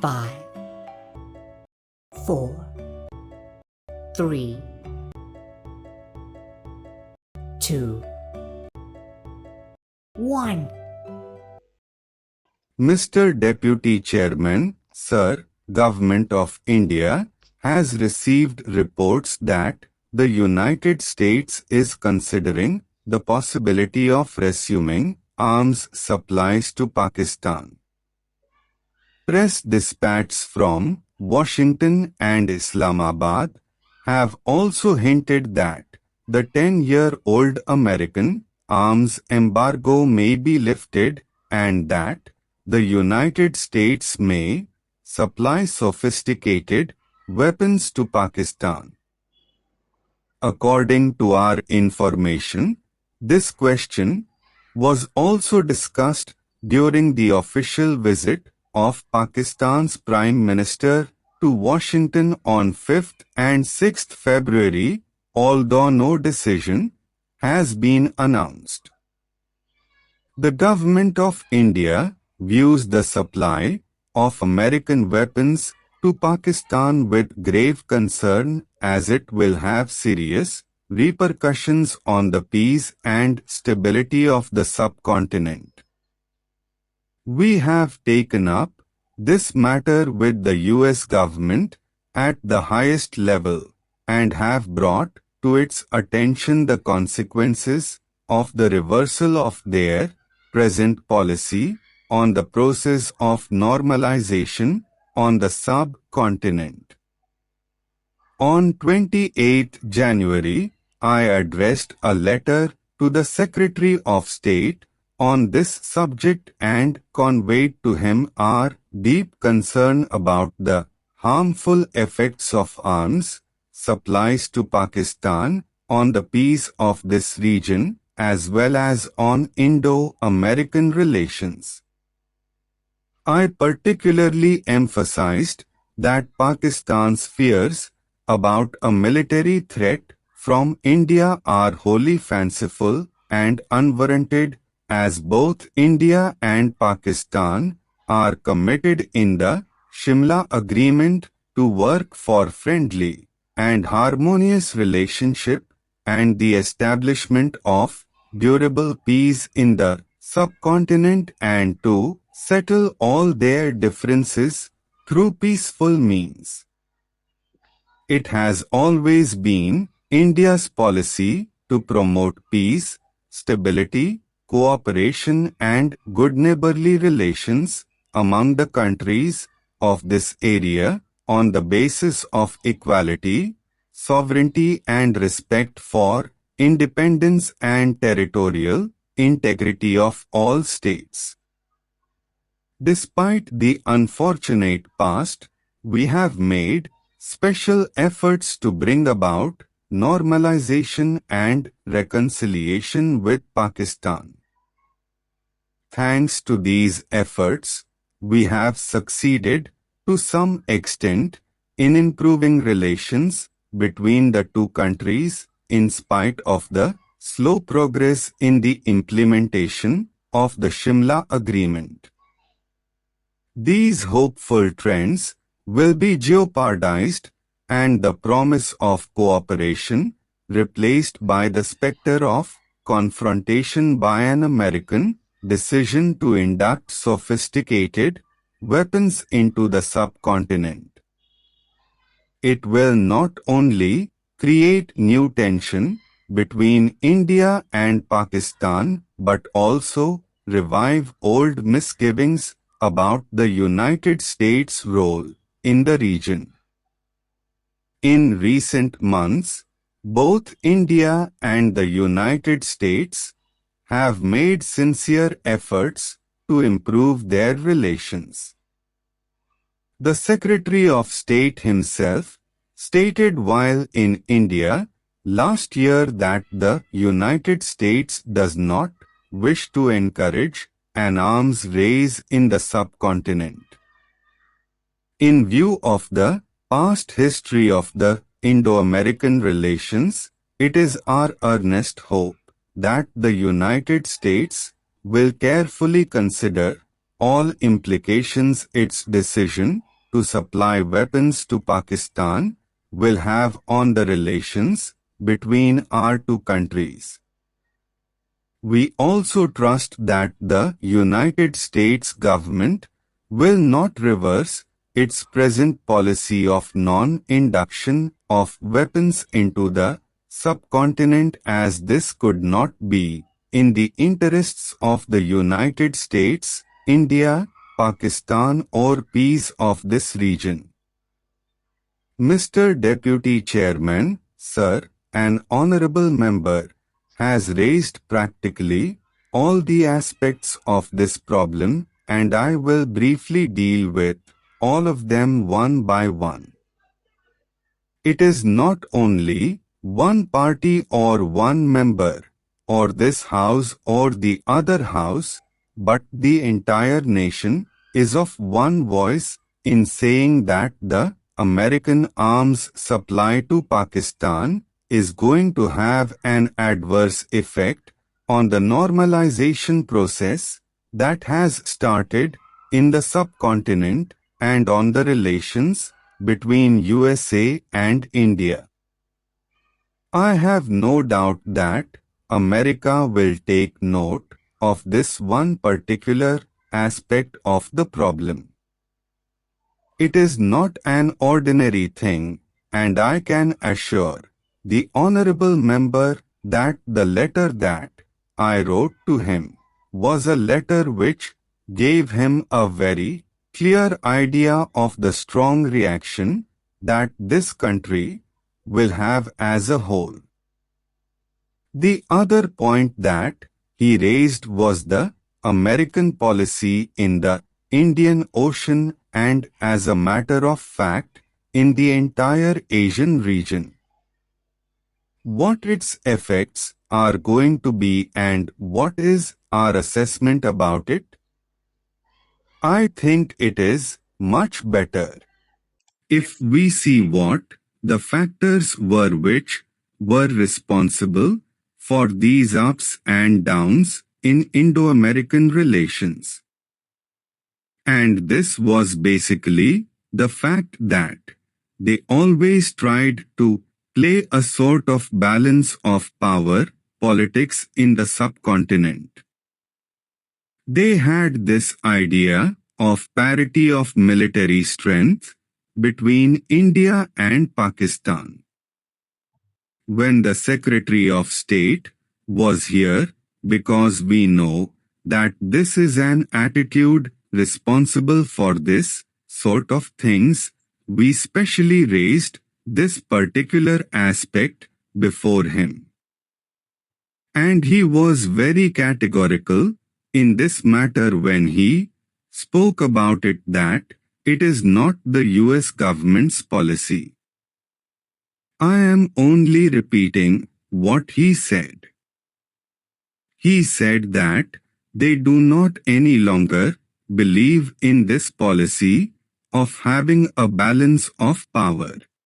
5, 4, 3, 2, 1. Mr. Deputy Chairman, Sir, Government of India has received reports that the United States is considering the possibility of resuming arms supplies to Pakistan. Press dispatches from Washington and Islamabad have also hinted that the 10-year-old American arms embargo may be lifted and that the United States may supply sophisticated weapons to Pakistan. According to our information, this question was also discussed during the official visit of Pakistan's Prime Minister to Washington on 5th and 6th February, although no decision has been announced. The Government of India views the supply of American weapons to Pakistan with grave concern as it will have serious repercussions on the peace and stability of the subcontinent. We have taken up this matter with the US government at the highest level and have brought to its attention the consequences of the reversal of their present policy on the process of normalization on the subcontinent. On 28 January, I addressed a letter to the Secretary of State on this subject and conveyed to him our deep concern about the harmful effects of arms supplies to Pakistan on the peace of this region as well as on Indo-American relations. I particularly emphasized that Pakistan's fears about a military threat from India are wholly fanciful and unwarranted, as both India and Pakistan are committed in the Shimla Agreement to work for friendly and harmonious relationship and the establishment of durable peace in the subcontinent and to settle all their differences through peaceful means. It has always been India's policy to promote peace, stability, cooperation and good neighborly relations among the countries of this area on the basis of equality, sovereignty and respect for independence and territorial integrity of all states. Despite the unfortunate past, we have made special efforts to bring about normalization and reconciliation with Pakistan. Thanks to these efforts, we have succeeded to some extent in improving relations between the two countries in spite of the slow progress in the implementation of the Shimla Agreement. These hopeful trends will be jeopardized and the promise of cooperation replaced by the specter of confrontation by an American decision to induct sophisticated weapons into the subcontinent. It will not only create new tension between India and Pakistan but also revive old misgivings about the United States' role in the region. In recent months, both India and the United States have made sincere efforts to improve their relations. The Secretary of State himself stated while in India last year that the United States does not wish to encourage an arms race in the subcontinent. In view of the past history of the Indo-American relations, it is our earnest hope that the United States will carefully consider all implications its decision to supply weapons to Pakistan will have on the relations between our two countries. We also trust that the United States government will not reverse its present policy of non-induction of weapons into the subcontinent, as this could not be in the interests of the United States, India, Pakistan, or peace of this region. Mr. Deputy Chairman, Sir, an honorable member, has raised practically all the aspects of this problem, and I will briefly deal with all of them one by one. It is not only one party or one member, or this house or the other house, but the entire nation is of one voice in saying that the American arms supply to Pakistan is going to have an adverse effect on the normalization process that has started in the subcontinent and on the relations between USA and India. I have no doubt that America will take note of this one particular aspect of the problem. It is not an ordinary thing, and I can assure the honorable member that the letter that I wrote to him was a letter which gave him a very clear idea of the strong reaction that this country will have as a whole. The other point that he raised was the American policy in the Indian Ocean and, as a matter of fact, in the entire Asian region. What its effects are going to be and what is our assessment about it? I think it is much better if we see what the factors were which were responsible for these ups and downs in Indo-American relations. And this was basically the fact that they always tried to play a sort of balance of power politics in the subcontinent. They had this idea of parity of military strength between India and Pakistan. When the Secretary of State was here, because we know that this is an attitude responsible for this sort of things, we specially raised this particular aspect before him. And he was very categorical in this matter when he spoke about it that it is not the US government's policy. I am only repeating what he said. He said that they do not any longer believe in this policy of having a balance of power.